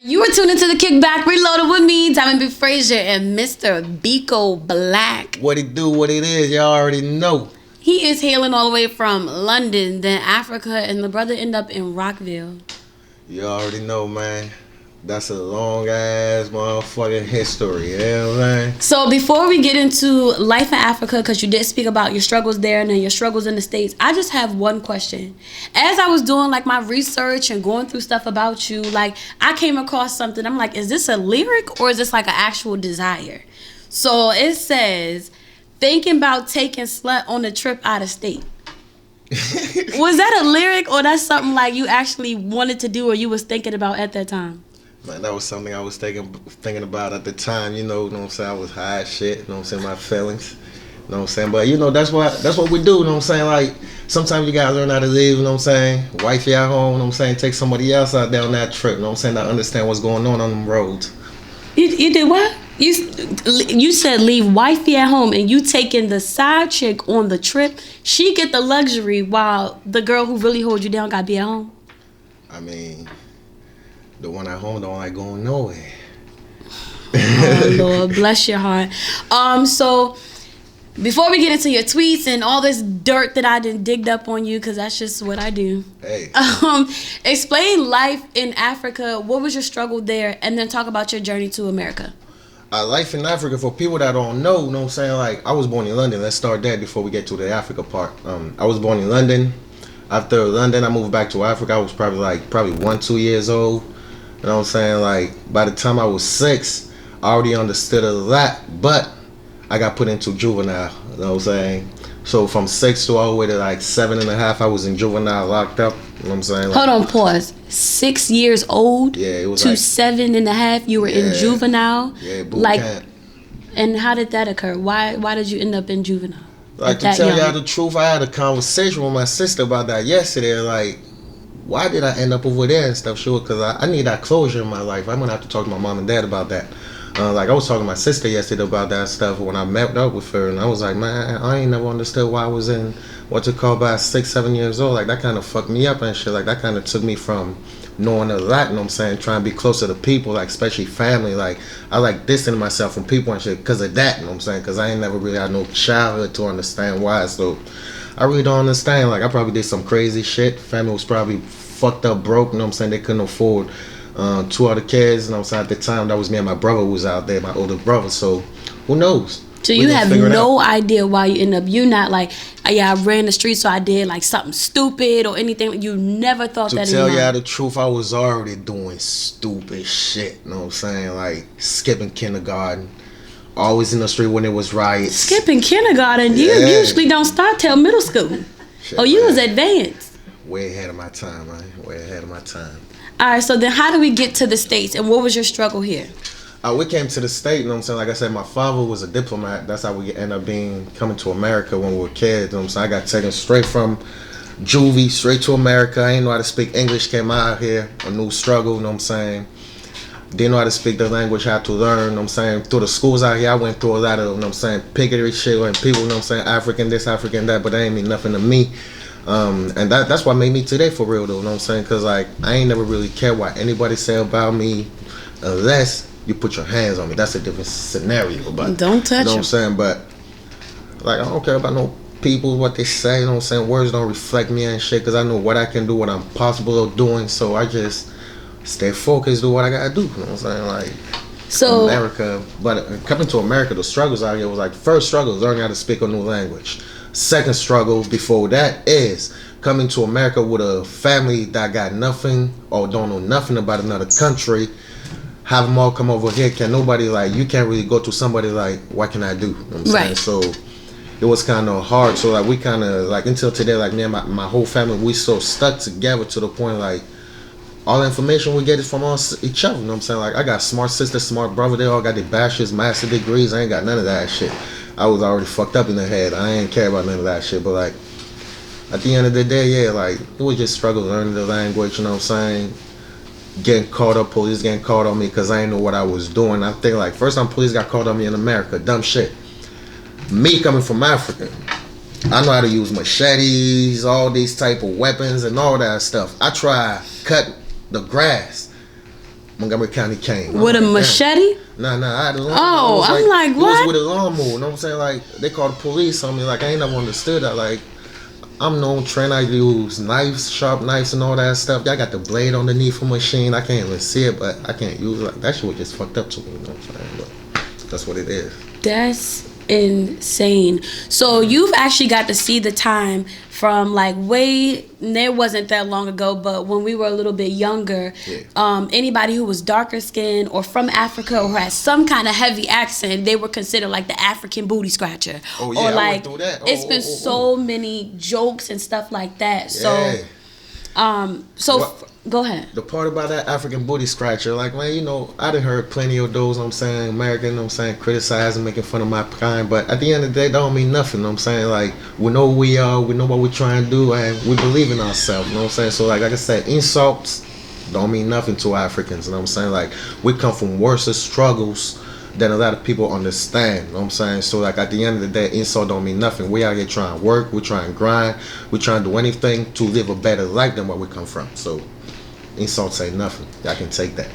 You are tuned into the Kickback Reloaded with me, Diamond B. Frazier, and Mr. Biko Black. What it do, what it is, y'all already know. He is hailing all the way from London, then Africa, and the brother ended up in Rockville. You already know, man. That's a long ass motherfucking history, you know what I'm saying? So before we get into life in Africa, because you did speak about your struggles there and then your struggles in the States, I just have one question. As I was doing like my research and going through stuff about you, like I came across something. I'm like, is this a lyric or is this like an actual desire? So it says, thinking about taking slut on a trip out of state. Was that a lyric or that's something like you actually wanted to do or you was thinking about at that time? Man, that was something I was thinking about at the time, you know what I'm saying? I was high as shit, you know what I'm saying, my feelings. You know what I'm saying? But you know, that's what we do, you know what I'm saying? Like sometimes you gotta learn how to live, you know what I'm saying? Wifey at home, you know what I'm saying? Take somebody else out there on that trip, you know what I'm saying? I understand what's going on them roads. You did what? You said leave wifey at home and you taking the side chick on the trip. She get the luxury while the girl who really holds you down gotta be at home. I mean, the one at home don't like going nowhere. Oh Lord, bless your heart. So before we get into your tweets and all this dirt that I done digged up on you, because that's just what I do. Hey. Explain life in Africa. What was your struggle there? And then talk about your journey to America. Life in Africa, for people that don't know, you know what I'm saying? Like, I was born in London. Let's start there before we get to the Africa part. I was born in London. After London, I moved back to Africa. I was probably 1-2 years old. You know what I'm saying? Like, by the time I was 6, I already understood a lot, but I got put into juvenile. You know what I'm saying? So from 6 to all the way to like 7.5, I was in juvenile, locked up. You know what I'm saying? Like, hold on, pause. 6 years old yeah, it was to like 7.5. You were in juvenile. Yeah, boot like, camp. And how did that occur? Why did you end up in juvenile? Like, to tell y'all the truth, I had a conversation with my sister about that yesterday. Like, why did I end up over there and stuff? Sure, because I need that closure in my life. I'm gonna have to talk to my mom and dad about that. Like, I was talking to my sister yesterday about that stuff when I met up with her, and I was like, man, I ain't never understood why I was in what you call by 6-7 years old. Like, that kind of fucked me up and shit. Like, that kind of took me from knowing a lot, you know what I'm saying, trying to be closer to people, like especially family. Like, I like distancing myself from people and shit because of that, you know what I'm saying, because I ain't never really had no childhood to understand why. So I really don't understand. Like, I probably did some crazy shit. Family was probably fucked up, broke, you know what I'm saying, they couldn't afford 2 other kids, you know what I'm saying. At the time, that was me and my brother who was out there, my older brother. So who knows? So you have no idea why you end up, you not like, yeah, I ran the street so I did like something stupid or anything. You never thought that. To tell y'all the truth, I was already doing stupid shit, you know what I'm saying? Like skipping kindergarten, always in the street when it was riots. Skipping kindergarten? Yeah. You usually don't start till middle school. Shit, you was advanced. Way ahead of my time, man. Way ahead of my time. All right, so then how do we get to the States and what was your struggle here? We came to the state, you know what I'm saying? Like I said, my father was a diplomat. That's how we end up coming to America when we were kids, you know what I'm saying? I got taken straight from juvie, straight to America. I didn't know how to speak English, came out here, a new struggle, you know what I'm saying? Didn't know how to speak the language, had to learn, you know what I'm saying? Through the schools out here, I went through a lot of, you know what I'm saying, piggery shit, and people, you know what I'm saying, African this, African that, but that ain't mean nothing to me. And that's what made me today for real though, you know what I'm saying? Because like, I ain't never really cared what anybody say about me unless you put your hands on me. That's a different scenario. But don't touch, you know what I'm saying? But like, I don't care about no people, what they say, you know what I'm saying? Words don't reflect me and shit, because I know what I can do, what I'm possible of doing. So I just stay focused, do what I gotta do, you know what I'm saying? Like, so America, but coming to America, the struggles out here was like, first struggle is learning how to speak a new language. Second struggle before that is coming to America with a family that got nothing or don't know nothing about another country. Have them all come over here. Can nobody, like, you can't really go to somebody like, what can I do? You know what I'm saying? So it was kind of hard. So like, we kind of like, until today, like me and my whole family, we so stuck together to the point like all the information we get is from each other. You know what I'm saying? Like, I got smart sister, smart brother. They all got their bachelor's, master degrees. I ain't got none of that shit. I was already fucked up in the head. I ain't care about none of that shit. But like, at the end of the day, yeah, like, it was just struggle learning the language, you know what I'm saying? Getting caught up, police getting caught on me because I didn't know what I was doing. I think like, first time police got caught on me in America, dumb shit. Me coming from Africa, I know how to use machetes, all these type of weapons and all that stuff. I try cut the grass. Montgomery County came. With a machete? Nah, I had a lawnmower. Oh, I'm like, what? It was with a lawnmower, you know what I'm saying? Like, they called the police on me. Like, I ain't never understood that. Like, I'm known trained. I use knives, sharp knives and all that stuff. I got the blade underneath the machine. I can't even see it, but I can't use it. Like, that shit was just fucked up to me, you know what I'm saying? But that's what it is. That's insane. So you've actually got to see the time from like it wasn't that long ago, but when we were a little bit younger, anybody who was darker skinned or from Africa or had some kind of heavy accent, they were considered like the African booty scratcher. Oh yeah, or I like went through that. It's been so many jokes and stuff like that. Yeah. So go ahead. The part about that African booty scratcher, like, man, you know, I done heard plenty of those, you know what I'm saying, American, you know what I'm saying, criticizing, making fun of my kind, but at the end of the day, that don't mean nothing, you know what I'm saying, like, we know who we are, we know what we're trying to do, and we believe in ourselves, you know what I'm saying, so like I said, insults don't mean nothing to Africans, you know what I'm saying, like, we come from worse struggles than a lot of people understand, you know what I'm saying, so like at the end of the day, insult don't mean nothing. We out here trying to work, we trying to grind, we trying to do anything to live a better life than where we come from, so insults ain't nothing. I can take that.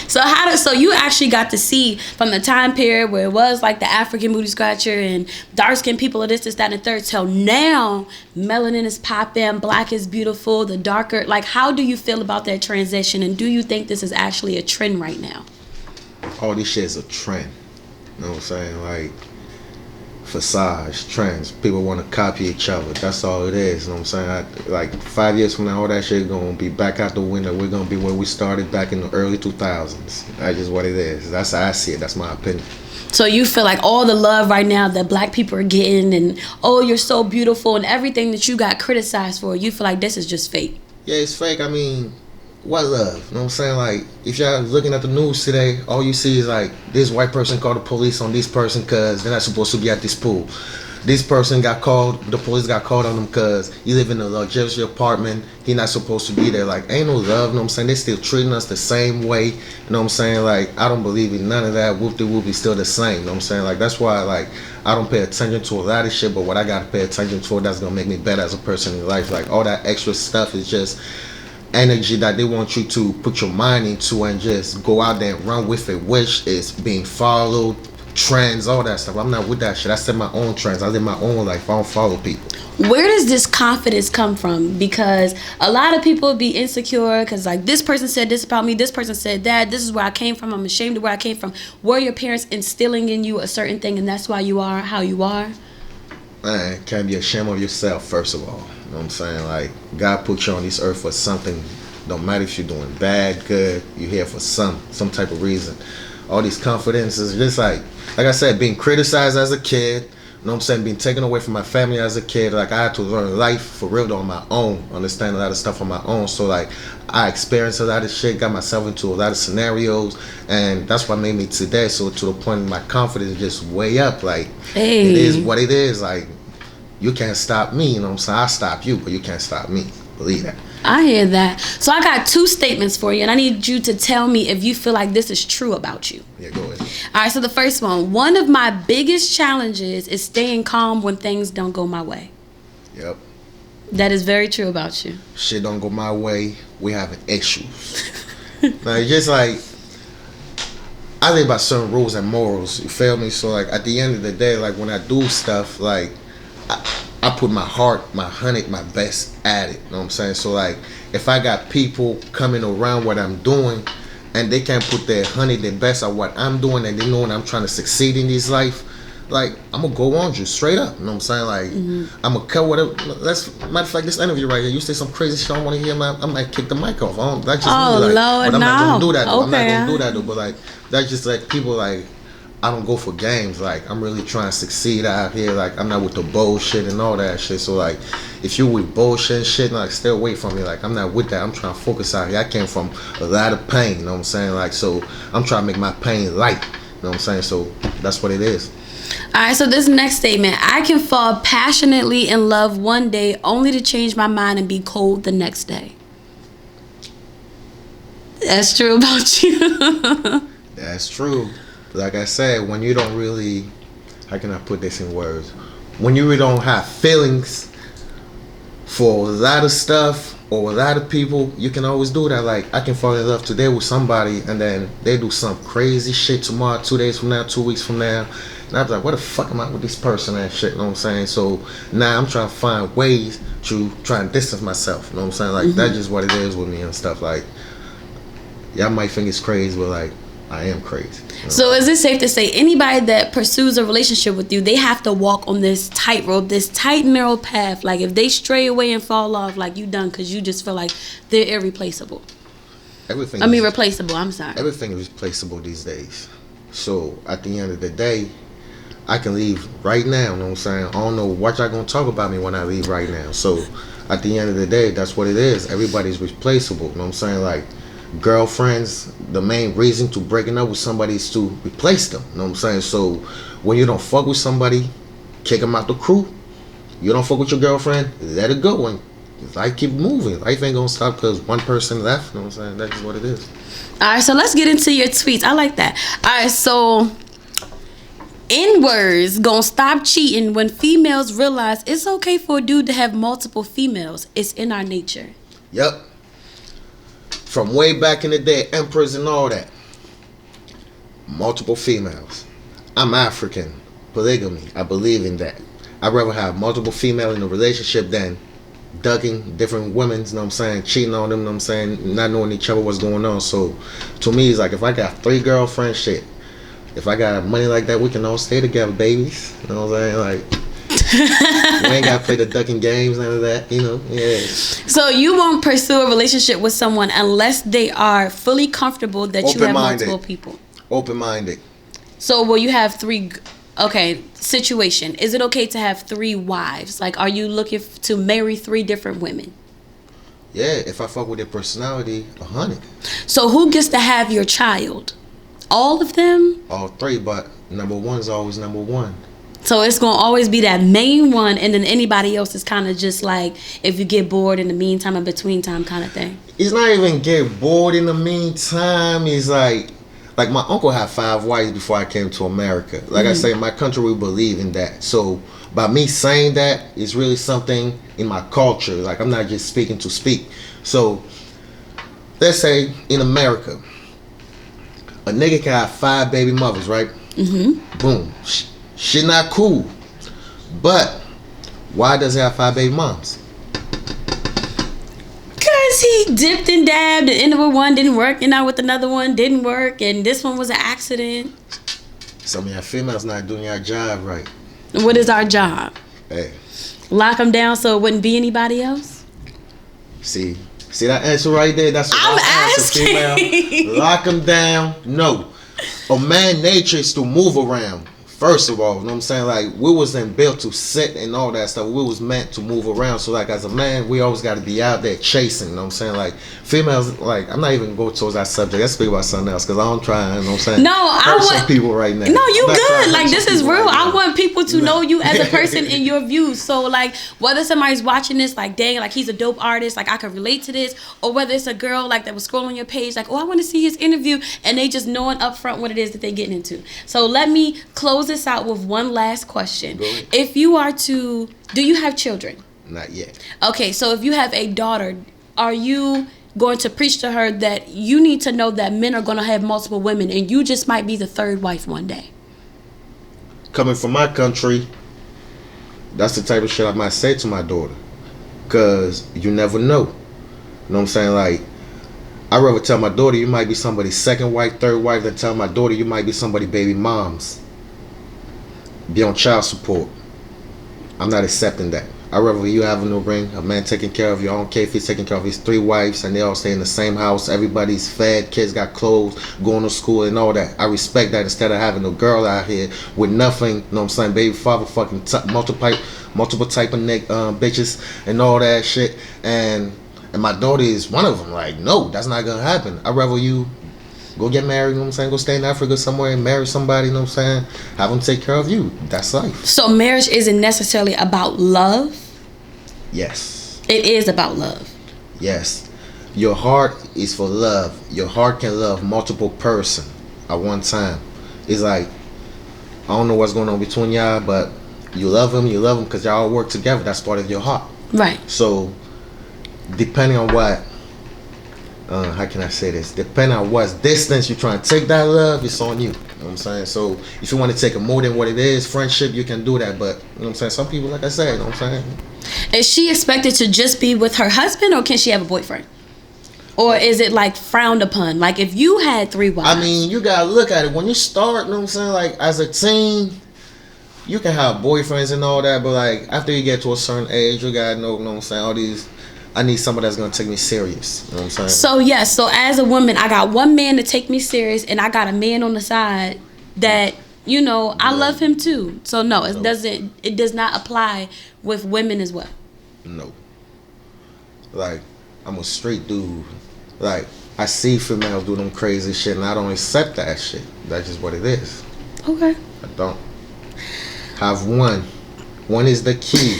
So you actually got to see from the time period where it was like the African booty scratcher and dark skinned people of this, that, and the third, till now melanin is popping, black is beautiful, the darker, like, how do you feel about that transition, and do you think this is actually a trend right now? All this shit is a trend. You know what I'm saying? Like, facade, trends. People want to copy each other. That's all it is. You know what I'm saying? Like 5 years from now, all that shit gonna be back out the window. We're gonna be where we started back in the early 2000s. That's just what it is. That's how I see it. That's my opinion. So you feel like all the love right now that black people are getting, and oh, you're so beautiful, and everything that you got criticized for, you feel like this is just fake? Yeah, it's fake. I mean, what love? You know what I'm saying? Like, if y'all looking at the news today, all you see is like, this white person called the police on this person because they're not supposed to be at this pool. This person got called, the police got called on them because he live in a luxurious apartment. He not supposed to be there. Like, ain't no love, you know what I'm saying? They still treating us the same way, you know what I'm saying? Like, I don't believe in none of that. Whoop-de-whoop is still the same, you know what I'm saying? Like, that's why, like, I don't pay attention to a lot of shit, but what I got to pay attention to, that's going to make me better as a person in life. Like, all that extra stuff is just energy that they want you to put your mind into and just go out there and run with it, which is being followed, trends, all that stuff. I'm not with that shit. I set my own trends. I live my own life. I don't follow people. Where does this confidence come from? Because a lot of people be insecure because, like, this person said this about me, this person said that, this is where I came from, I'm ashamed of where I came from. Were your parents instilling in you a certain thing and that's why you are how you are? Man, can't be ashamed of yourself, first of all. You know what I'm saying? Like, God put you on this earth for something. Don't matter if you're doing bad, good, you're here for some type of reason. All these confidences, just like I said, being criticized as a kid, you know what I'm saying, being taken away from my family as a kid. Like, I had to learn life for real on my own, understand a lot of stuff on my own. So like, I experienced a lot of shit, got myself into a lot of scenarios, and that's what made me today. So to the point my confidence is just way up. Like, hey, it is what it is. Like, you can't stop me, you know what I'm saying? I'll stop you, but you can't stop me. Believe that. I hear that. So I got two statements for you, and I need you to tell me if you feel like this is true about you. Yeah, go ahead. All right, so the first one of my biggest challenges is staying calm when things don't go my way. Yep. That is very true about you. Shit don't go my way, we having issues. Like, just like, I live by certain rules and morals, you feel me? So like, at the end of the day, like, when I do stuff, like, I put my heart, my best at it, you know what I'm saying? So like, if I got people coming around what I'm doing and they can't put their best at what I'm doing, and they know when I'm trying to succeed in this life, like, I'm gonna go on you straight up, you know what I'm saying? Like, I'm gonna cut whatever. Matter of fact, this interview right here, you say some crazy shit I don't want to hear, man, I might kick the mic off. That's just me, like, Lord, but I'm not gonna do that though. Okay. I'm not gonna do that though. But like, that's just like, people, like, I don't go for games. Like, I'm really trying to succeed out here. Like, I'm not with the bullshit and all that shit. So like, if you with bullshit and shit, like, stay away from me. Like, I'm not with that. I'm trying to focus out here. I came from a lot of pain, you know what I'm saying? Like, so I'm trying to make my pain light, you know what I'm saying? So that's what it is. All right, so this next statement: I can fall passionately in love one day only to change my mind and be cold the next day. That's true about you. That's true. Like I said, when you don't really, how can I put this in words? When you really don't have feelings for a lot of stuff, Or with a lot of people, you can always do that. Like, I can fall in love today with somebody, and then they do some crazy shit tomorrow, 2 days from now, 2 weeks from now. And I'm like, what the fuck am I with this person and shit, you know what I'm saying? So now I'm trying to find ways to try and distance myself, you know what I'm saying? Like, that's just what it is with me and stuff. Like, y'all might think it's crazy, but like, I am crazy. You know? So is it safe to say anybody that pursues a relationship with you, they have to walk on this tightrope, this tight, narrow path? Like, if they stray away and fall off, like, you done because you just feel like they're irreplaceable. Replaceable, I'm sorry. Everything is replaceable these days. So at the end of the day, I can leave right now, you know what I'm saying? I don't know what y'all gonna talk about me when I leave right now. So at the end of the day, that's what it is. Everybody's replaceable, you know what I'm saying? Like, girlfriends, the main reason to breaking up with somebody is to replace them, you know what I'm saying? So when you don't fuck with somebody, kick them out the crew. You don't fuck with your girlfriend, let it go, and life keep moving. Life ain't gonna stop because one person left, you know what I'm saying? That's just what it is. Alright, so let's get into your tweets. I like that. Alright, so N-words gonna stop cheating when females realize it's okay for a dude to have multiple females. It's in our nature. Yep. From way back in the day, emperors and all that. Multiple females. I'm African. Polygamy. I believe in that. I'd rather have multiple females in a relationship than ducking different women, you know what I'm saying, cheating on them, you know what I'm saying, not knowing each other what's going on. So to me, it's like, if I got 3 girlfriends, shit, if I got money like that, we can all stay together, babies. You know what I'm saying? Like, we ain't got to play the ducking games, none of that, you know? Yeah. So you won't pursue a relationship with someone unless they are fully comfortable that you have multiple people. Open-minded. So will you have 3... Okay, situation. Is it okay to have 3 wives? Like, are you looking to marry 3 different women? Yeah, if I fuck with their personality, 100. So who gets to have your child? All of them? All 3, but number 1 is always number 1. So it's going to always be that main one, and then anybody else is kind of just like, if you get bored in the meantime and between time kind of thing. It's not even get bored in the meantime. It's like my uncle had 5 wives before I came to America. Like I say, in my country, we believe in that. So by me saying that, it's really something in my culture. Like, I'm not just speaking to speak. So let's say in America, a nigga can have 5 baby mothers, right? Mm-hmm. Boom. Shit not cool. But why does he have 5 baby moms? Because he dipped and dabbed. The end of one didn't work, and now with another one didn't work, and this one was an accident. Some of y'all females not doing your job right. What is our job? Hey. Lock them down so it wouldn't be anybody else? See that answer right there? That's what I'm asking. asking. Lock them down. No. A man's nature is to move around. First of all, you know what I'm saying? Like, we wasn't built to sit and all that stuff. We was meant to move around. So, like, as a man, we always got to be out there chasing, you know what I'm saying? Like, females, like, I'm not even going towards that subject. Let's speak about something else, because I don't try, you know what I'm saying? No, I want some people right now. No, you good. Like, this is real. Right, I want people to know you as a person and your views. So, like, whether somebody's watching this, like, dang, like, he's a dope artist, like, I can relate to this, or whether it's a girl, like, that was scrolling your page, like, oh, I want to see his interview, and they just knowing up front what it is that they're getting into. So, let me close this out with one last question. If you are to, do you have children? Not yet. Okay, so if you have a daughter, are you going to preach to her that you need to know that men are going to have multiple women and you just might be the 3rd wife one day? Coming from my country, that's the type of shit I might say to my daughter, because you never know. You know what I'm saying? Like, I'd rather tell my daughter you might be somebody's 2nd wife, 3rd wife, than tell my daughter you might be somebody's baby moms. Be on child support. I'm not accepting that. I'd rather you having a ring, a man taking care of you. I don't care if he's taking care of his 3 wives and they all stay in the same house. Everybody's fed, kids got clothes, going to school and all that. I respect that, instead of having a girl out here with nothing, you know what I'm saying, baby father fucking multiple type of bitches and all that shit. And my daughter is one of them. Like, no, that's not gonna happen. I'd rather you go get married, you know what I'm saying? Go stay in Africa somewhere and marry somebody, you know what I'm saying? Have them take care of you. That's life. So marriage isn't necessarily about love? Yes. It is about love. Yes. Your heart is for love. Your heart can love multiple person at one time. It's like, I don't know what's going on between y'all, but you love them because y'all work together. That's part of your heart. Right. So depending on what, how can I say this? Depending on what distance you're trying to take that love, it's on you. You know what I'm saying? So if you want to take it more than what it is, friendship, you can do that. But you know what I'm saying? Some people, like I said, you know what I'm saying? Is she expected to just be with her husband, or can she have a boyfriend? Or is it like frowned upon? Like if you had 3 wives. I mean, you gotta look at it. When you start, you know what I'm saying? Like as a teen, you can have boyfriends and all that, but like after you get to a certain age, you gotta know, you know what I'm saying? All these, I need someone that's gonna take me serious. You know what I'm saying? So yes, so as a woman, I got one man to take me serious, and I got a man on the side that, you know, I love him too. So no, it does not apply with women as well. No. Like, I'm a straight dude. Like, I see females do them crazy shit, and I don't accept that shit. That's just what it is. Okay. I don't. Have one. One is the key.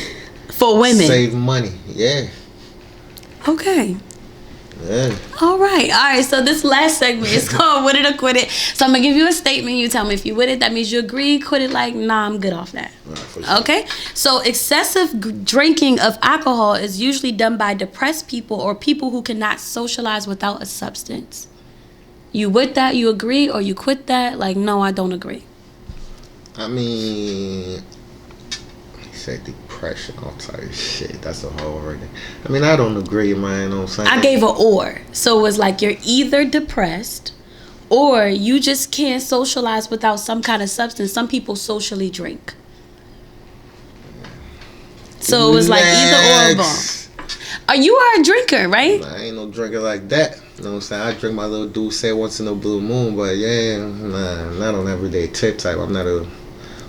For women. Save money. Yeah. Okay. Yeah. All right. So this last segment is called With It or Quit It. So I'm going to give you a statement. You tell me if you with it. That means you agree. Quit it like, nah, I'm good off that. Right, okay? So excessive drinking of alcohol is usually done by depressed people or people who cannot socialize without a substance. You with that? You agree? Or you quit that? Like, no, I don't agree. I mean, he said depression, all type of shit. That's a whole right there. I mean, I don't agree, man. You know what I'm saying? I gave a or. So it was like you're either depressed or you just can't socialize without some kind of substance. Some people socially drink. So it was like either or both. You are a drinker, right? I ain't no drinker like that. You know what I'm saying? I drink my little dude say once in a blue moon, but yeah, nah, not on everyday tip type. I'm not a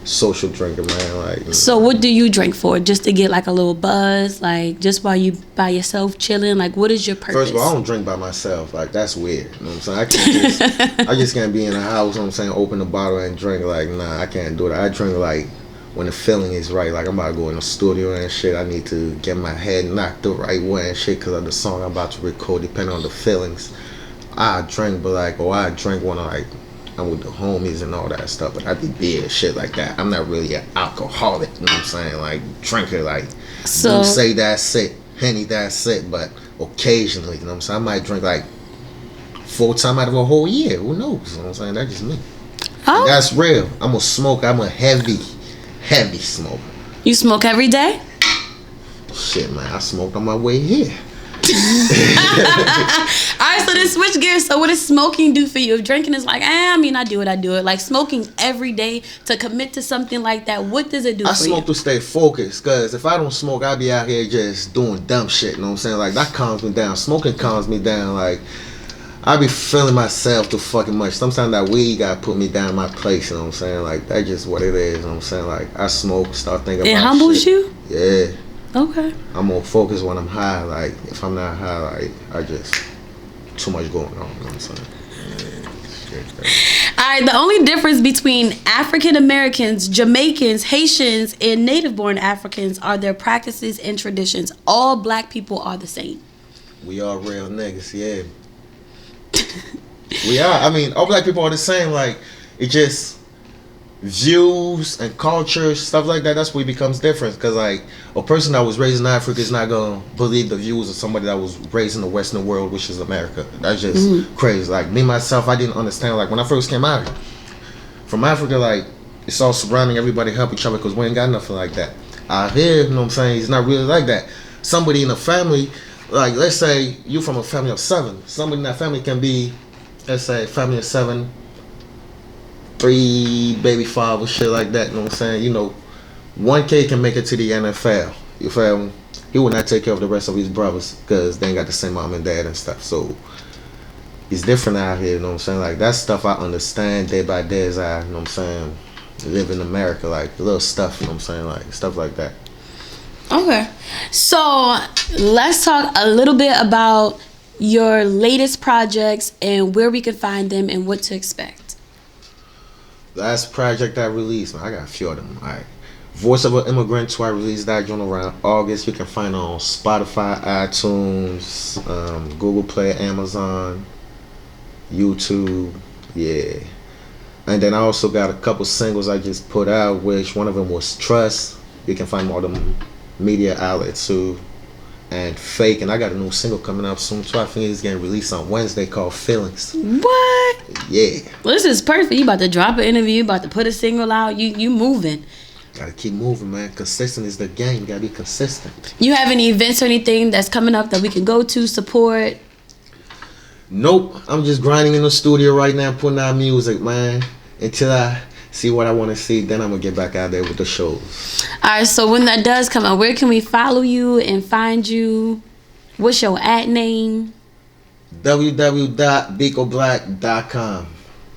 social drinker, man. Like, so what do you drink for? Just to get like a little buzz, like just while you by yourself chilling? Like, what is your purpose? First of all, I don't drink by myself. Like, that's weird. You know what I'm saying? I just can't be in the house. You know what I'm saying? Open the bottle and drink. Like, nah, I can't do that. I drink like when the feeling is right. Like, I'm about to go in the studio and shit. I need to get my head knocked the right way and shit because of the song I'm about to record. Depending on the feelings, I drink, but like, I drink when I'm with the homies and all that stuff, but I be beer, shit like that. I'm not really an alcoholic, you know what I'm saying? Like, drinker, like, so, say that's it, Henny, that's it, but occasionally, you know what I'm saying? I might drink like 4 times out of a whole year, who knows, you know what I'm saying? That's just me. Oh. That's real. I'm a smoker, I'm a heavy smoker. You smoke every day? Shit, man, I smoked on my way here. Alright, so then switch gears. So what does smoking do for you? If drinking is like, I mean, I do it. Like smoking every day to commit to something like that, what does it do for you? I smoke to stay focused, because if I don't smoke, I'll be out here just doing dumb shit, you know what I'm saying? Like, that calms me down. Smoking calms me down. Like, I be feeling myself too fucking much. Sometimes that weed gotta put me down in my place, you know what I'm saying? Like, that's just what it is, you know what I'm saying? Like, I smoke, start thinking about shit. It humbles you? Yeah. Okay. I'm more focused when I'm high. Like, if I'm not high, like, I just too much going on. You know what I'm saying? All right. The only difference between African Americans, Jamaicans, Haitians, and native-born Africans are their practices and traditions. All black people are the same. We are real niggas, yeah. We are. I mean, all black people are the same. Like, it just views and culture, stuff like that, that's where it becomes different. Because like a person that was raised in Africa is not gonna believe the views of somebody that was raised in the Western world, which is America. That's just crazy. Like me myself, I didn't understand. Like when I first came out from Africa, like it's all surrounding, everybody help each other because we ain't got nothing like that out here. You know what I'm saying? It's not really like that. Somebody in a family, like let's say you from a family of 7, somebody in that family can be, let's say family of 7, 3 baby fathers, shit like that, you know what I'm saying? You know, one kid can make it to the NFL. You feel me? He will not take care of the rest of his brothers because they ain't got the same mom and dad and stuff. So it's different out here, you know what I'm saying? Like that stuff I understand day by day as I, you know what I'm saying, live in America, like little stuff, you know what I'm saying? Like stuff like that. Okay. So let's talk a little bit about your latest projects and where we can find them and what to expect. Last project I released, man, I got a few of them. All right. Voice of an Immigrant 2, I released that joint around August. You can find it on Spotify, iTunes, Google Play, Amazon, YouTube, yeah. And then I also got a couple singles I just put out, which one of them was Trust. You can find all the media outlets too. and Fake, and I got a new single coming out soon too. I think it's getting released on Wednesday called Feelings. What? Yeah. Well, this is perfect. You about to drop an interview, you about to put a single out, you moving. Gotta keep moving, man. Consistent is the game. You gotta be consistent. You have any events or anything that's coming up that we can go to, support? Nope. I'm just grinding in the studio right now, putting out music, man. Until I see what I want to see, then I'm gonna get back out there with the shows. Alright, so when that does come out, where can we follow you and find you? What's your @ www.bikoblack.com.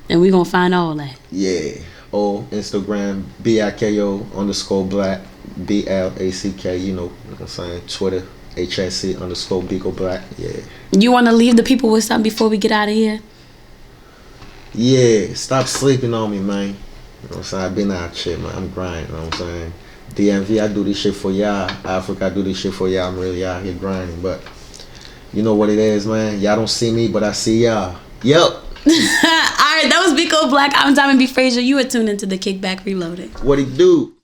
And we gonna find all that. Yeah. Or Instagram, BIKO_Black, BLACK, you know what I'm saying? Twitter, HSC_Biko Black. Yeah. You wanna leave the people with something before we get out of here? Yeah, stop sleeping on me, man. You know what I'm saying? I've been out here, man. I'm grinding, you know what I'm saying? DMV, I do this shit for y'all. Africa, I do this shit for y'all. I'm really out here grinding, but you know what it is, man. Y'all don't see me, but I see y'all. Yep. Alright, that was Biko Black. I'm Diamond B. Frazier. You are tuned into the Kickback Reloaded. What it do?